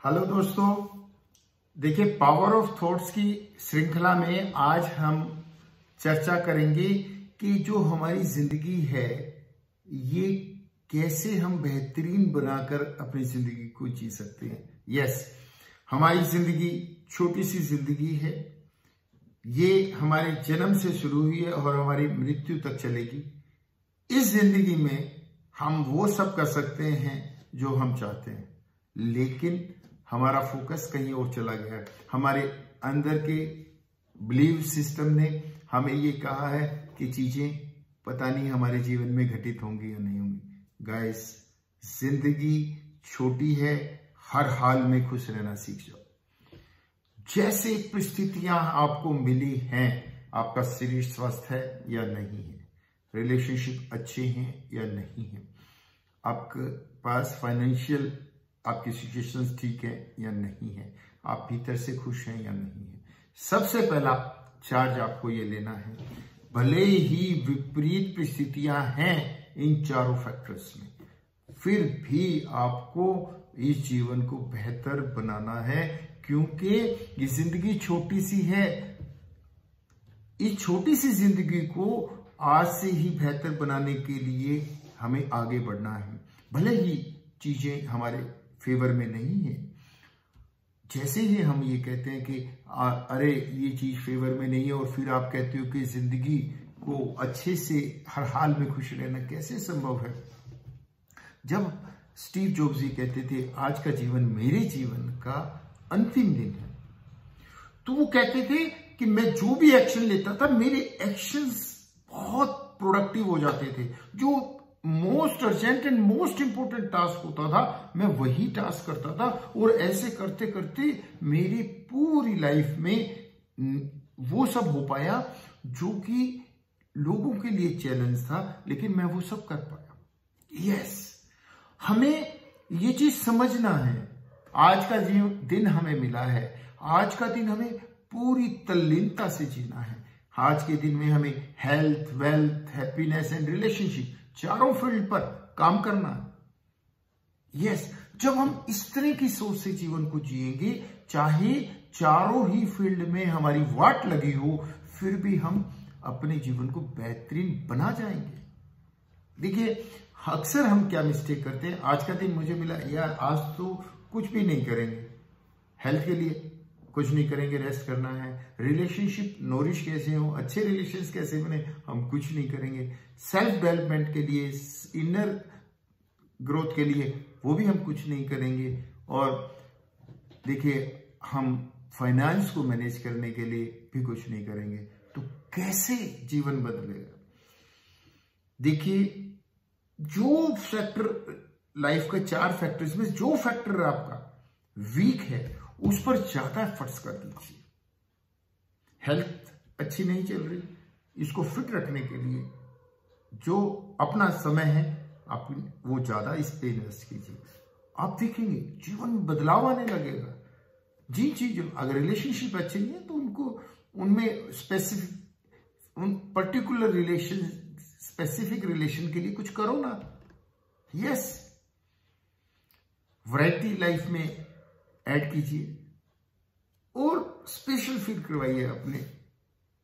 Hello दोस्तों, देखिए power of thoughts की श्रृंखला में आज हम चर्चा करेंगे कि जो हमारी जिंदगी है ये कैसे हम बेहतरीन बनाकर अपनी जिंदगी को जी सकते हैं। यस, हमारी जिंदगी छोटी सी जिंदगी है। ये हमारे जन्म से शुरू हुई है और हमारी मृत्यु तक चलेगी। इस जिंदगी में हम वो सब कर सकते हैं जो हम चाहते हैं, लेकिन हमारा फोकस कहीं और चला गया है। हमारे अंदर के बिलीव सिस्टम ने हमें ये कहा है कि चीजें पता नहीं हमारे जीवन में घटित होंगी या नहीं होंगी। गाइस, जिंदगी छोटी है, हर हाल में खुश रहना सीख जाओ। जैसे परिस्थितियां आपको मिली हैं, आपका शरीर स्वस्थ है या नहीं है, रिलेशनशिप अच्छे हैं या नहीं है, आपके पास फाइनेंशियल आपकी सिचुएशंस ठीक है या नहीं है, आप भीतर से खुश हैं या नहीं है। सबसे पहला चार्ज आपको ये लेना है, भले ही विपरीत परिस्थितियां हैं इन चारों फैक्टर्स में, फिर भी आपको इस जीवन को बेहतर बनाना है, क्योंकि ये जिंदगी छोटी सी है। इस छोटी सी जिंदगी को आज से ही बेहतर बनाने के लिए हमें आगे बढ़ना है। भले ही चीजें हमारे फेवर में नहीं है। जैसे ही हम ये कहते हैं कि अरे ये चीज फेवर में नहीं है, और फिर आप कहते हो कि जिंदगी को अच्छे से हर हाल में खुश रहना कैसे संभव है। जब स्टीव जॉब्स ये कहते थे आज का जीवन मेरे जीवन का अंतिम दिन है, तो वो कहते थे कि मैं जो भी एक्शन लेता था मेरे एक्शंस बहुत प्रोडक्टिव हो जाते थे। जो most urgent and most important task होता था मैं वही टास्क करता था, और ऐसे करते करते मेरी पूरी लाइफ में वो सब हो पाया जो कि लोगों के लिए चैलेंज था, लेकिन मैं वो सब कर पाया। यस, हमें ये चीज समझना है। आज का दिन हमें मिला है, आज का दिन हमें पूरी तल्लीनता से जीना है। आज के दिन में हमें health, wealth, happiness and relationship चारों फील्ड पर काम करना है। यस, जब हम इस तरह की सोच से जीवन को जिएंगे, चाहे चारों ही फील्ड में हमारी वाट लगी हो, फिर भी हम अपने जीवन को बेहतरीन बना जाएंगे। देखिए, अक्सर हम क्या मिस्टेक करते हैं, आज का दिन मुझे मिला यार, आज तो कुछ भी नहीं करेंगे, हेल्थ के लिए कुछ नहीं करेंगे, रेस्ट करना है। रिलेशनशिप नोरिश कैसे हो, अच्छे रिलेशंस कैसे बने, हम कुछ नहीं करेंगे। सेल्फ डेवलपमेंट के लिए, इनर ग्रोथ के लिए, वो भी हम कुछ नहीं करेंगे। और देखिए, हम फाइनेंस को मैनेज करने के लिए भी कुछ नहीं करेंगे। तो कैसे जीवन बदलेगा? देखिए, जो फैक्टर लाइफ के 4 फैक्टर्स में जो फैक्टर आपका वीक है उस पर ज्यादा एफर्ट्स कर दीजिए। हेल्थ अच्छी नहीं चल रही, इसको फिट रखने के लिए जो अपना समय है आप वो ज्यादा इस पे इन्वेस्ट कीजिए। आप देखेंगे जीवन में बदलाव आने लगेगा। जिन चीजों, अगर रिलेशनशिप अच्छी नहीं है तो उनको उनमें स्पेसिफिक, उन पर्टिकुलर रिलेशन, स्पेसिफिक रिलेशन के लिए कुछ करो ना। यस, वैरायटी लाइफ में ऐड कीजिए और स्पेशल फील करवाइए अपने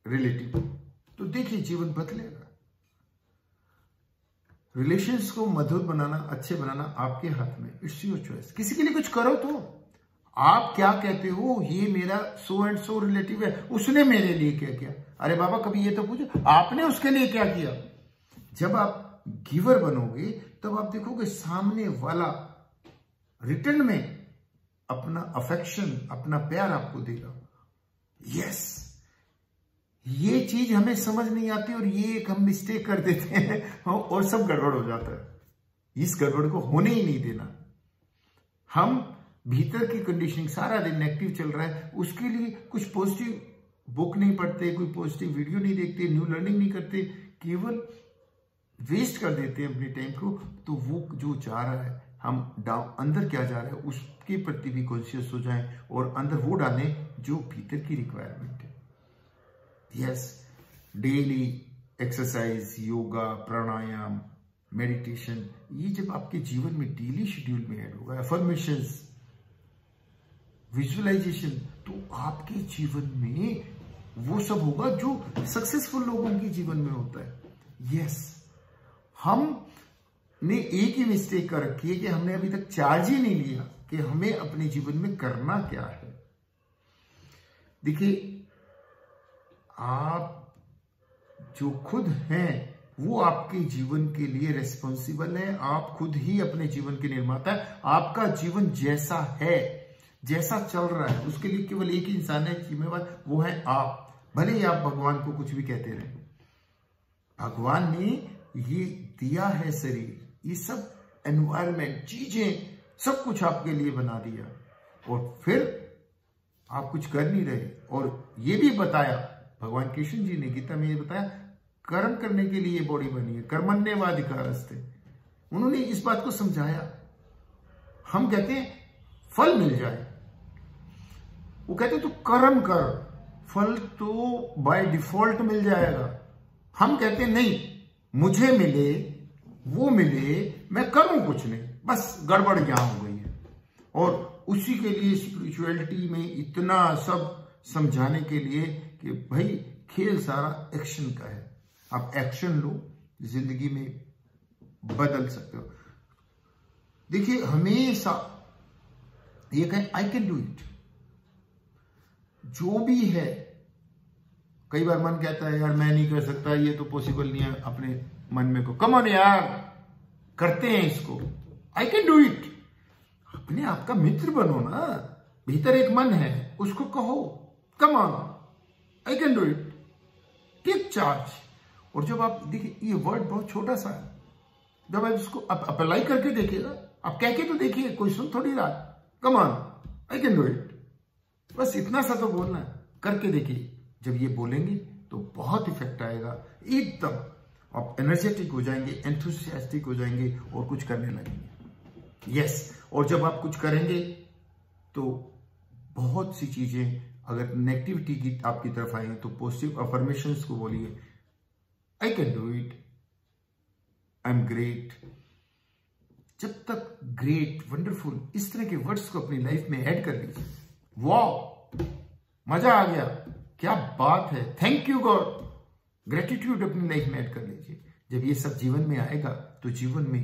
रिलेटिव को, तो देखिए जीवन बदलेगा। रिलेशंस को मधुर बनाना, अच्छे बनाना आपके हाथ में, इट्स योर चॉइस। किसी के लिए कुछ करो तो आप क्या कहते हो, ये मेरा सो एंड सो रिलेटिव है, उसने मेरे लिए क्या किया। अरे बाबा, कभी ये तो पूछो आपने उसके लिए क्या किया। जब आप गिवर बनोगे तब आप देखोगे सामने वाला रिटर्न में अपना अफेक्शन, अपना प्यार आपको देगा। यस, ये चीज हमें समझ नहीं आती और ये एक हम मिस्टेक कर देते हैं और सब गड़बड़ हो जाता है। इस गड़बड़ को होने ही नहीं देना। हम भीतर की कंडीशनिंग, सारा दिन नेगेटिव चल रहा है, उसके लिए कुछ पॉजिटिव बुक नहीं पढ़ते, कोई पॉजिटिव वीडियो नहीं देखते, न्यू लर्निंग नहीं करते, केवल वेस्ट कर देते हैं अपने टाइम को। तो वो जो जा रहा है, हम अंदर क्या जा रहा है उसके प्रति भी कॉन्शियस हो जाएं और अंदर वो डालें जो भीतर की रिक्वायरमेंट है। यस, डेली एक्सरसाइज, योगा, प्राणायाम, मेडिटेशन, ये जब आपके जीवन में डेली शेड्यूल में ऐड होगा, अफर्मेशंस, विजुअलाइजेशन, तो आपके जीवन में वो सब होगा जो सक्सेसफुल लोगों के जीवन में होता है। यस, हमने एक ही मिस्टेक कर रखी है कि हमने अभी तक चार्ज ही नहीं लिया कि हमें अपने जीवन में करना क्या है। देखिए, आप जो खुद हैं वो आपके जीवन के लिए रिस्पॉन्सिबल है। आप खुद ही अपने जीवन के निर्माता है। आपका जीवन जैसा है, जैसा चल रहा है, उसके लिए केवल एक ही इंसान है जिम्मेवार, वो है आप। भले ही आप भगवान को कुछ भी कहते रहे, भगवान ने ये दिया है शरीर, ये सब एनवायरमेंट, चीजें, सब कुछ आपके लिए बना दिया, और फिर आप कुछ कर नहीं रहे। और ये भी बताया, भगवान कृष्ण जी ने गीता में ये बताया, कर्म करने के लिए बॉडी बनी है, कर्मण्येवाधिकारस्ते। उन्होंने इस बात को समझाया। हम कहते हैं फल मिल जाए, वो कहते तो कर्म कर, फल तो बाय डिफॉल्ट मिल जाएगा। हम कहते हैं नहीं, मुझे मिले, वो मिले, मैं करूं कुछ नहीं, बस गड़बड़ यहां हो गई है। और उसी के लिए स्पिरिचुअलिटी में इतना सब समझाने के लिए कि भाई खेल सारा एक्शन का है। आप एक्शन लो, जिंदगी में बदल सकते हो। देखिए, हमेशा ये कहें आई कैन डू इट, जो भी है। कई बार मन कहता है यार मैं नहीं कर सकता, ये तो पॉसिबल नहीं है, अपने मन में को कम ऑन यार, करते हैं इसको, आई कैन डू इट। अपने आप का मित्र बनो ना, भीतर एक मन है, उसको कहो come on, I can do it, take charge. और जब आप देखिए, ये वर्ड बहुत छोटा सा है, जब आप इसको अप्लाई करके देखिएगा, आप कह के तो देखिए, कोई सुन थोड़ी रहा, कम on I can do it, बस इतना सा तो बोलना है, करके देखिए। जब ये बोलेंगे तो बहुत इफेक्ट आएगा, एकदम आप एनर्जेटिक हो जाएंगे, एंथुसियास्टिक हो जाएंगे और कुछ करने लगेंगे। यस, और जब आप कुछ करेंगे तो बहुत सी चीजें, अगर नेगेटिविटी की आपकी तरफ आएंगे तो पॉजिटिव अफर्मेशंस को बोलिए, आई can do it, I am great. जब तक ग्रेट, वंडरफुल, इस तरह के वर्ड्स को अपनी लाइफ में ऐड कर लीजिए, वाह मजा आ गया, क्या बात है, थैंक यू गॉड, ग्रेटिट्यूड अपनी लाइफ में ऐड कर लीजिए। जब ये सब जीवन में आएगा तो जीवन में,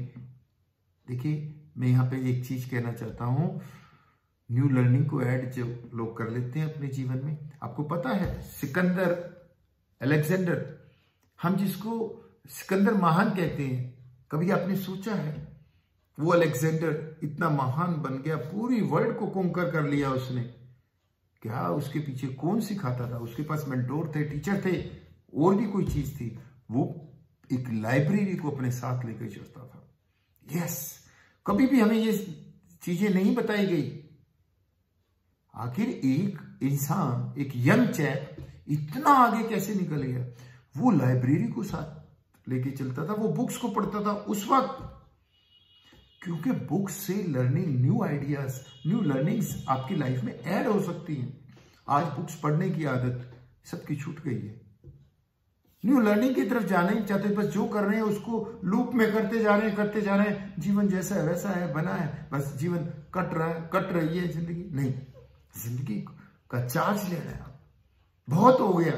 देखिए मैं यहां पे एक चीज कहना चाहता हूं, न्यू लर्निंग को ऐड जो लोग कर लेते हैं अपने जीवन में, आपको पता है सिकंदर, अलेक्जेंडर, हम जिसको सिकंदर महान कहते हैं, कभी आपने सोचा है वो अलेक्जेंडर इतना महान बन गया, पूरी वर्ल्ड को कॉन्कर कर लिया उसने, क्या उसके पीछे कौन सिखाता था? उसके पास मेंटोर थे, टीचर थे, और भी कोई चीज थी, वो एक लाइब्रेरी को अपने साथ लेकर चलता था। यस, कभी भी हमें ये चीजें नहीं बताई गई। आखिर एक इंसान, एक यंग चैप इतना आगे कैसे निकल गया? वो लाइब्रेरी को साथ लेके चलता था, वो बुक्स को पढ़ता था उस वक्त, क्योंकि बुक्स से learning, new ideas, new learnings आपकी लाइफ में ऐड हो सकती हैं। आज बुक्स पढ़ने की आदत सबकी छूट गई है, न्यू लर्निंग की तरफ जाना ही चाहते, बस जो कर रहे हैं उसको लूप में करते जा रहे हैं, जीवन जैसा है वैसा है, बना है, बस जीवन कट रहा है, कट रही है जिंदगी। नहीं, जिंदगी का चार्ज लेना है, बहुत हो गया,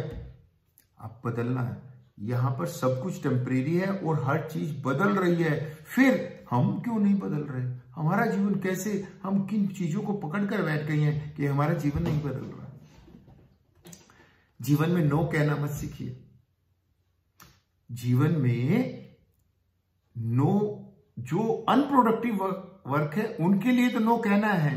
अब बदलना है। यहां पर सब कुछ टेम्परेरी है और हर चीज बदल रही है, फिर हम क्यों नहीं बदल रहे? हमारा जीवन कैसे, हम किन चीजों को पकड़ कर बैठ गए हैं कि हमारा जीवन नहीं बदल रहा? जीवन में नो कहना मत सीखिए। जीवन में नो, जो अनप्रोडक्टिव वर्क है उनके लिए तो नो कहना है,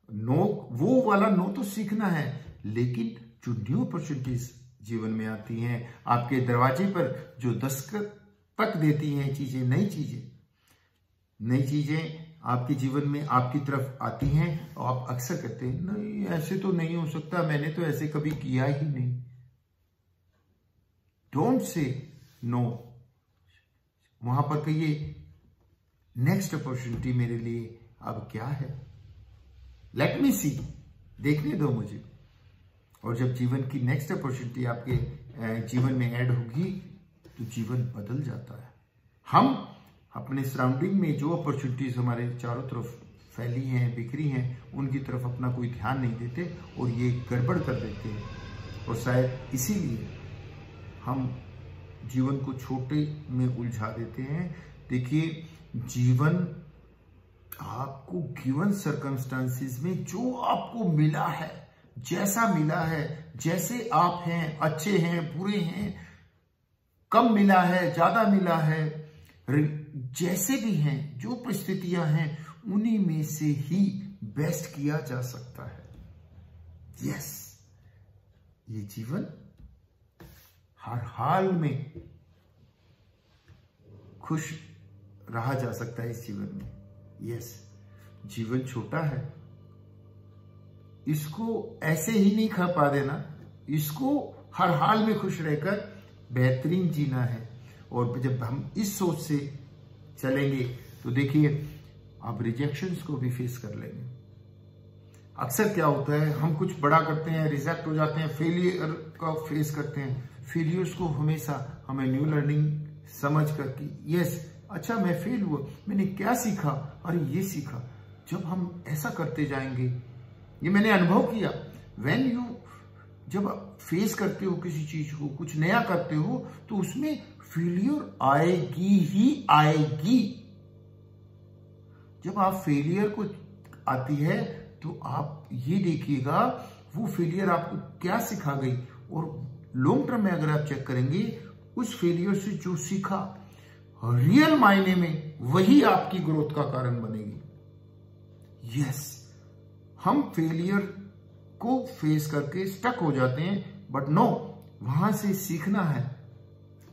नो, वो वाला नो तो सीखना है। लेकिन जो न्यू अपॉर्चुनिटीज जीवन में आती हैं, आपके दरवाजे पर जो दस्तक देती हैं चीजें, नई चीजें आपके जीवन में आपकी तरफ आती हैं, और आप अक्सर कहते हैं नहीं ऐसे तो नहीं हो सकता, मैंने तो ऐसे कभी किया ही नहीं। डोंट से नो, वहां पर कहिए नेक्स्ट अपॉर्चुनिटी मेरे लिए अब क्या है, लेट मी सी, देखने दो मुझे। और जब जीवन की नेक्स्ट अपॉर्चुनिटी आपके जीवन में ऐड होगी तो जीवन बदल जाता है। हम अपने सराउंडिंग में जो अपॉर्चुनिटीज हमारे चारों तरफ फैली हैं, बिखरी हैं, उनकी तरफ अपना कोई ध्यान नहीं देते और ये गड़बड़ कर देते हैं। और शायद इसीलिए हम जीवन को छोटे में उलझा देते हैं। देखिए, जीवन आपको गिवन सर्कमस्टांसिस में जो आपको मिला है, जैसा मिला है, जैसे आप हैं, अच्छे हैं, बुरे हैं, कम मिला है, ज्यादा मिला है, जैसे भी हैं, जो परिस्थितियां हैं, उन्हीं में से ही बेस्ट किया जा सकता है। यस, ये जीवन हर हाल में खुश रहा जा सकता है इस जीवन में। यस, जीवन छोटा है, इसको ऐसे ही नहीं खा पा देना, इसको हर हाल में खुश रहकर बेहतरीन जीना है। और जब हम इस सोच से चलेंगे तो देखिए, आप रिजेक्शंस को भी फेस कर लेंगे। अक्सर क्या होता है, हम कुछ बड़ा करते हैं, रिजेक्ट हो जाते हैं, फेलियर का फेस करते हैं। फेलियर्स को हमेशा हमें न्यू लर्निंग समझ कर कि यस, अच्छा मैं फेल हुआ, मैंने क्या सीखा, अरे ये सीखा। जब हम ऐसा करते जाएंगे, ये मैंने अनुभव किया, जब आप फेस करते हो किसी चीज को, कुछ नया करते हो, तो उसमें फेलियर आएगी ही आएगी। जब आप फेलियर को आती है तो आप ये देखिएगा वो फेलियर आपको क्या सिखा गई। और लॉन्ग टर्म में अगर आप चेक करेंगे, उस फेलियर से जो सीखा रियल मायने में वही आपकी ग्रोथ का कारण बनेगी। यस, हम फेलियर को फेस करके स्टक हो जाते हैं, बट नो, वहां से सीखना है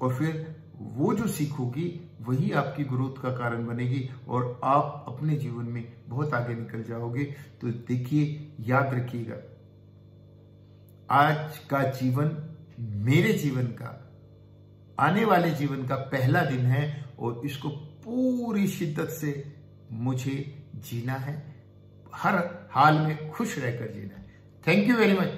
और फिर वो जो सीखोगी वही आपकी ग्रोथ का कारण बनेगी और आप अपने जीवन में बहुत आगे निकल जाओगे। तो देखिए, याद रखिएगा, आज का जीवन मेरे जीवन का, आने वाले जीवन का पहला दिन है और इसको पूरी शिद्दत से मुझे जीना है, हर हाल में खुश रहकर जीना है। Thank you very much.